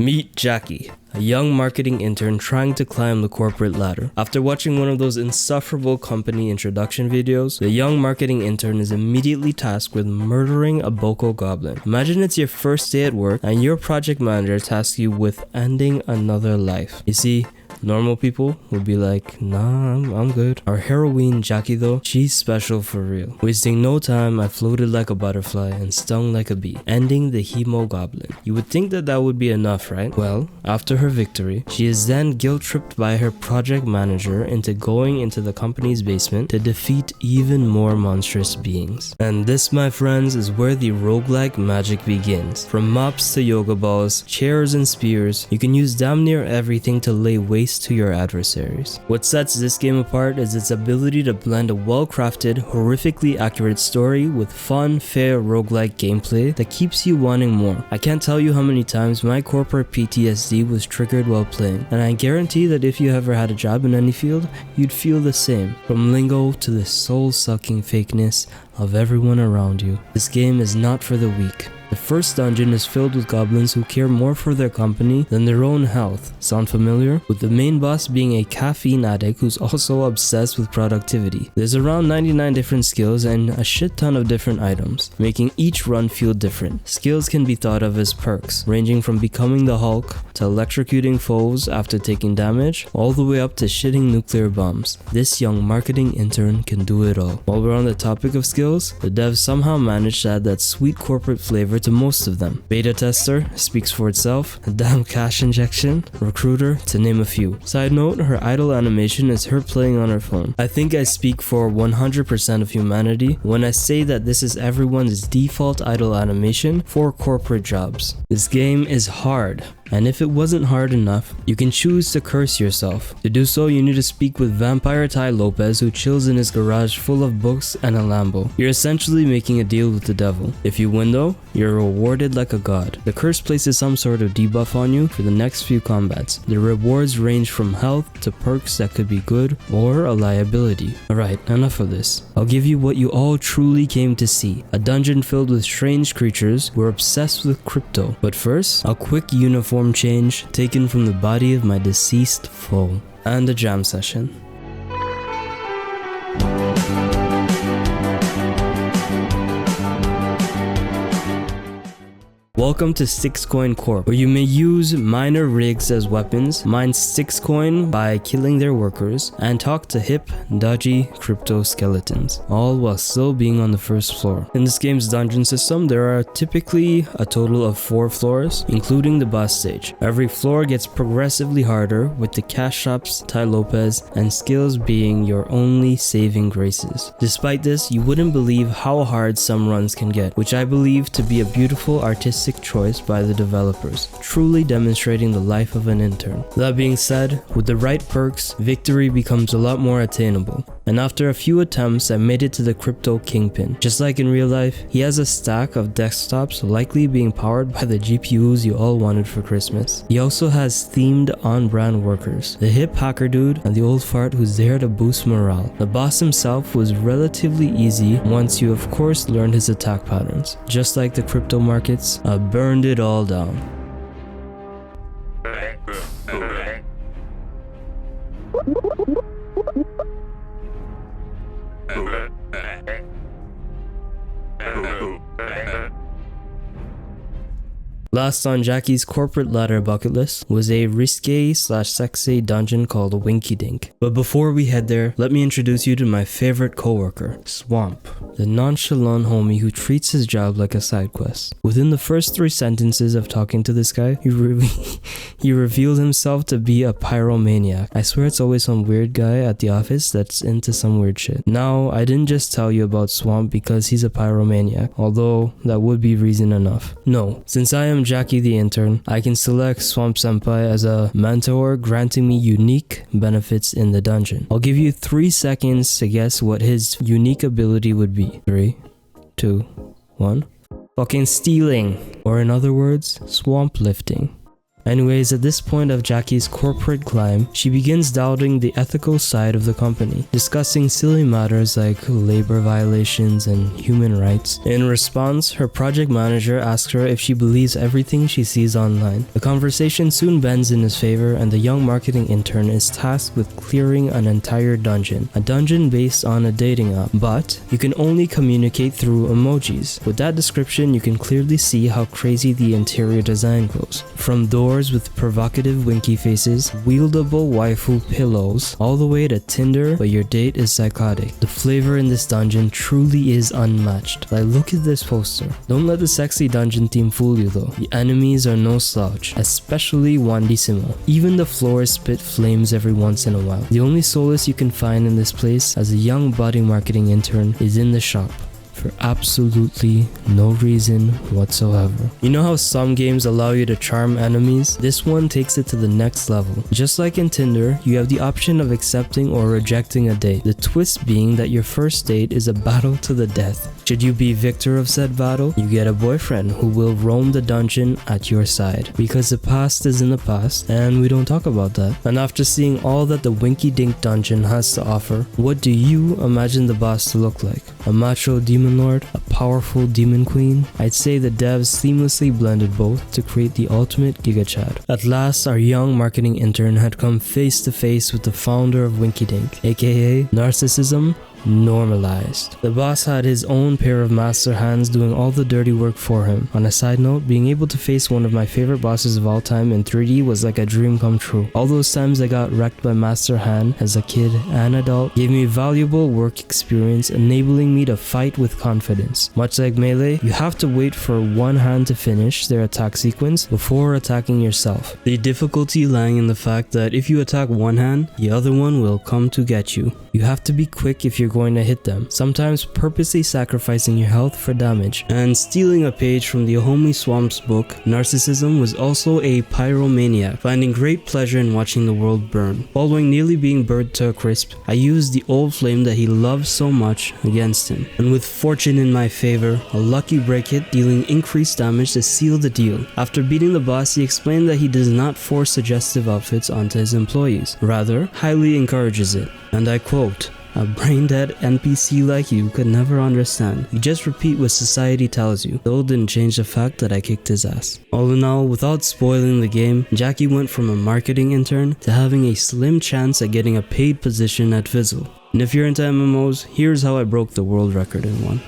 Meet Jackie, a young marketing intern trying to climb the corporate ladder. After watching one of those insufferable company introduction videos, the young marketing intern is immediately tasked with murdering a Boko goblin. Imagine it's your first day at work and your project manager tasks you with ending another life. You see, normal people would be like, nah, I'm good. Our heroine Jackie though, she's special for real. Wasting no time, I floated like a butterfly and stung like a bee, ending the Hemo Goblin. You would think that would be enough, right? Well, after her victory, she is then guilt-tripped by her project manager into going into the company's basement to defeat even more monstrous beings. And this, my friends, is where the roguelike magic begins. From mops to yoga balls, chairs and spears, you can use damn near everything to lay waste to your adversaries. What sets this game apart is its ability to blend a well-crafted, horrifically accurate story with fun, fair roguelike gameplay that keeps you wanting more. I can't tell you how many times my corporate PTSD was triggered while playing, and I guarantee that if you ever had a job in any field, you'd feel the same. From lingo to the soul-sucking fakeness of everyone around you, this game is not for the weak. The first dungeon is filled with goblins who care more for their company than their own health. Sound familiar? With the main boss being a caffeine addict who's also obsessed with productivity. There's around 99 different skills and a shit ton of different items, making each run feel different. Skills can be thought of as perks, ranging from becoming the Hulk to electrocuting foes after taking damage, all the way up to shitting nuclear bombs. This young marketing intern can do it all. While we're on the topic of skills, the devs somehow managed to add that sweet corporate flavor to most of them. Beta tester speaks for itself, a damn cash injection, recruiter, to name a few. Side note, her idle animation is her playing on her phone. I think I speak for 100% of humanity when I say that this is everyone's default idle animation for corporate jobs. This game is hard, and if it wasn't hard enough, you can choose to curse yourself. To do so, you need to speak with Vampire Ty Lopez, who chills in his garage full of books and a Lambo. You're essentially making a deal with the devil. If you win though, you're rewarded like a god. The curse places some sort of debuff on you for the next few combats. The rewards range from health to perks that could be good or a liability. Alright, enough of this. I'll give you what you all truly came to see. A dungeon filled with strange creatures who are obsessed with crypto. But first, a quick uniform change taken from the body of my deceased foe. And a jam session. Welcome to StyxCoin Corp, where you may use minor rigs as weapons, mine StyxCoin by killing their workers, and talk to hip, dodgy crypto skeletons, all while still being on the first floor. In this game's dungeon system, there are typically a total of 4 floors, including the boss stage. Every floor gets progressively harder, with the cash shops, Ty Lopez, and skills being your only saving graces. Despite this, you wouldn't believe how hard some runs can get, which I believe to be a beautiful artistic choice by the developers, truly demonstrating the life of an intern. That being said, with the right perks, victory becomes a lot more attainable. And after a few attempts, I made it to the crypto kingpin. Just like in real life, he has a stack of desktops likely being powered by the GPUs you all wanted for Christmas. He also has themed on-brand workers, the hip hacker dude and the old fart who's there to boost morale. The boss himself was relatively easy once you of course learned his attack patterns. Just like the crypto markets, I burned it all down. Last on Jackie's corporate ladder bucket list was a risque/sexy dungeon called WinkyDink. But before we head there, let me introduce you to my favorite coworker, Swomp, the nonchalant homie who treats his job like a side quest. Within the first 3 sentences of talking to this guy, he revealed himself to be a pyromaniac. I swear it's always some weird guy at the office that's into some weird shit. Now, I didn't just tell you about Swomp because he's a pyromaniac, although that would be reason enough. No, since I am Jackie the intern, I can select Swomp Senpai as a mentor, granting me unique benefits in the dungeon. I'll give you 3 seconds to guess what his unique ability would be. 3, 2, 1. Fucking stealing, or in other words, swamp lifting. Anyways, at this point of Jackie's corporate climb, she begins doubting the ethical side of the company, discussing silly matters like labor violations and human rights. In response, her project manager asks her if she believes everything she sees online. The conversation soon bends in his favor, and the young marketing intern is tasked with clearing an entire dungeon. A dungeon based on a dating app, but you can only communicate through emojis. With that description, you can clearly see how crazy the interior design goes. From doors with provocative winky faces, wieldable waifu pillows, all the way to Tinder, but your date is psychotic. The flavor in this dungeon truly is unmatched. Like, look at this poster. Don't let the sexy dungeon theme fool you though. The enemies are no slouch, especially Wandissimo. Even the floors spit flames every once in a while. The only solace you can find in this place as a young budding marketing intern is in the shop. For absolutely no reason whatsoever. You know how some games allow you to charm enemies? This one takes it to the next level. Just like in Tinder, you have the option of accepting or rejecting a date. The twist being that your first date is a battle to the death. Should you be victor of said battle, you get a boyfriend who will roam the dungeon at your side. Because the past is in the past, and we don't talk about that. And after seeing all that the WinkyDink dungeon has to offer, what do you imagine the boss to look like? A macho demon lord? A powerful demon queen? I'd say the devs seamlessly blended both to create the ultimate Gigachad. At last, our young marketing intern had come face to face with the founder of WinkyDink, aka narcissism normalized. The boss had his own pair of master hands doing all the dirty work for him. On a side note, being able to face one of my favorite bosses of all time in 3D was like a dream come true. All those times I got wrecked by Master Hand as a kid and adult gave me valuable work experience, enabling me to fight with confidence. Much like Melee, you have to wait for one hand to finish their attack sequence before attacking yourself. The difficulty lying in the fact that if you attack one hand, the other one will come to get you. You have to be quick if you're going to hit them, sometimes purposely sacrificing your health for damage. And stealing a page from the homie Swamp's book, Narcissism was also a pyromaniac, finding great pleasure in watching the world burn. Following nearly being burnt to a crisp, I used the old flame that he loved so much against him. And with fortune in my favor, a lucky break hit dealing increased damage to seal the deal. After beating the boss, he explained that he does not force suggestive outfits onto his employees, rather highly encourages it. And I quote, "A brain-dead NPC like you could never understand. You just repeat what society tells you." Though it didn't change the fact that I kicked his ass. All in all, without spoiling the game, Jackie went from a marketing intern to having a slim chance at getting a paid position at Fizzle. And if you're into MMOs, here's how I broke the world record in one.